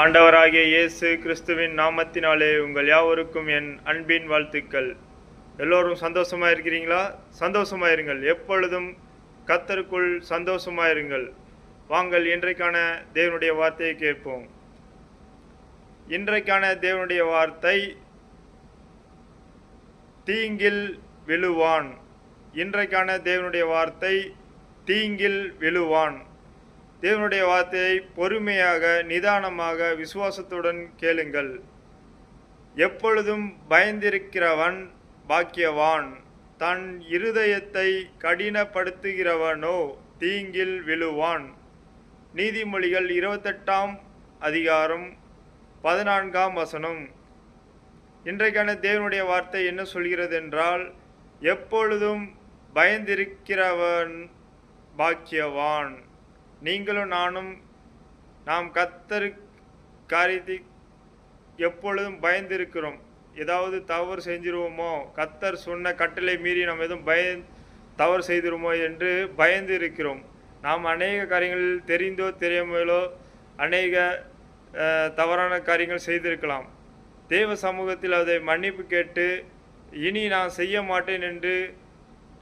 ஆண்டவராகிய இயேசு கிறிஸ்துவின் நாமத்தினாலே உங்கள் யாவருக்கும் என் அன்பின் வாழ்த்துக்கள். எல்லோரும் சந்தோஷமா இருக்கிறீங்களா? சந்தோஷமா இருங்கள். எப்பொழுதும் கர்த்தருக்குள் சந்தோஷமா இருங்கள். வாங்கள் இன்றைக்கான தேவனுடைய வார்த்தையை கேட்போம். இன்றைக்கான தேவனுடைய வார்த்தை, தீங்கில் விழுவான். இன்றைக்கான தேவனுடைய வார்த்தை, தீங்கில் விழுவான். தேவனுடைய வார்த்தையை பொறுமையாக, நிதானமாக, விசுவாசத்துடன் கேளுங்கள். எப்பொழுதும் பயந்திருக்கிறவன் பாக்கியவான். தன் இருதயத்தை கடினப்படுத்துகிறவனோ தீங்கில் விழுவான். நீதிமொழிகள் 28ஆம் அதிகாரம் 14ஆம் வசனம். இன்றைக்கான தேவனுடைய வார்த்தை என்ன சொல்கிறது என்றால், எப்பொழுதும் பயந்திருக்கிறவன் பாக்கியவான். நீங்களும் நானும் நாம் கர்த்தர் காரியத்தை எப்பொழுதும் பயந்திருக்கிறோம். ஏதாவது தவறு செஞ்சிருவோமோ, கர்த்தர் சொன்ன கட்டளை மீறி நாம் எதுவும் தவறு செய்திருமோ என்று பயந்து இருக்கிறோம். நாம் அநேக காரியங்களில் தெரிந்தோ தெரியாமலோ அநேக தவறான காரியங்கள் செய்திருக்கலாம். தேவ சமூகத்தில் அதை மன்னிப்பு கேட்டு இனி நான் செய்ய மாட்டேன் என்று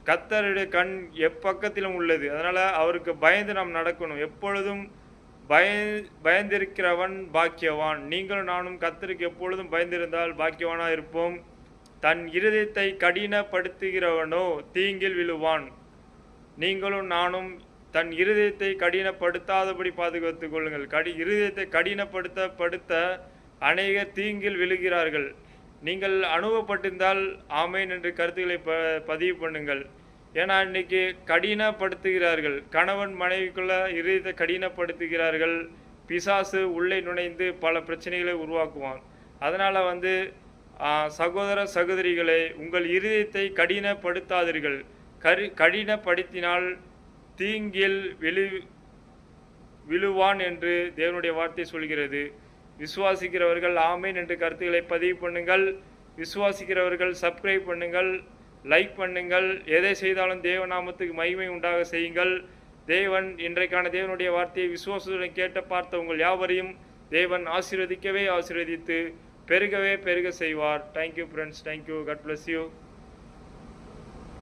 கர்த்தருடைய கண் எப்பக்கத்திலும் உள்ளது. அதனால் அவருக்கு பயந்து நாம் நடக்கணும். எப்பொழுதும் பயந்திருக்கிறவன் பாக்கியவான். நீங்களும் நானும் கர்த்தருக்கு எப்பொழுதும் பயந்திருந்தால் பாக்கியவானாக இருப்போம். தன் இருதயத்தை கடினப்படுத்துகிறவனோ தீங்கில் விழுவான். நீங்களும் நானும் தன் இருதயத்தை கடினப்படுத்தாதபடி பாதுகாத்துக் கொள்ளுங்கள். இருதயத்தை கடினப்படுத்த அநேகர் தீங்கில் விழுகிறார்கள். நீங்கள் அனுபவப்பட்டிருந்தால் ஆமேன் என்று கருத்துக்களை பதிவு பண்ணுங்கள். ஏன்னா இன்னைக்கு கடினப்படுத்துகிறார்கள். கணவன் மனைவிக்குள்ள இருதயத்தை கடினப்படுத்துகிறார்கள். பிசாசு உள்ளே நுழைந்து பல பிரச்சனைகளை உருவாக்குவான். அதனால் சகோதர சகோதரிகளே, உங்கள் இருதயத்தை கடினப்படுத்தாதீர்கள். கடினப்படுத்தினால் தீங்கில் விழுவான் என்று தேவனுடைய வார்த்தை சொல்கிறது. விசுவாசிக்கிறவர்கள் ஆமேன் என்று கருத்துக்களை பதிவு பண்ணுங்கள். விசுவாசிக்கிறவர்கள் சப்ஸ்கிரைப் பண்ணுங்கள், லைக் பண்ணுங்கள். எதை செய்தாலும் தேவநாமத்துக்கு மகிமை உண்டாக செய்யுங்கள். தேவன் இன்றைக்கான தேவனுடைய வார்த்தையை விசுவாசத்துடன் கேட்ட பார்த்த உங்கள் யாவரையும் தேவன் ஆசீர்வதிக்கவே ஆசீர்வதித்து பெருகவே பெருக செய்வார். Thank you friends. Thank you. God bless you.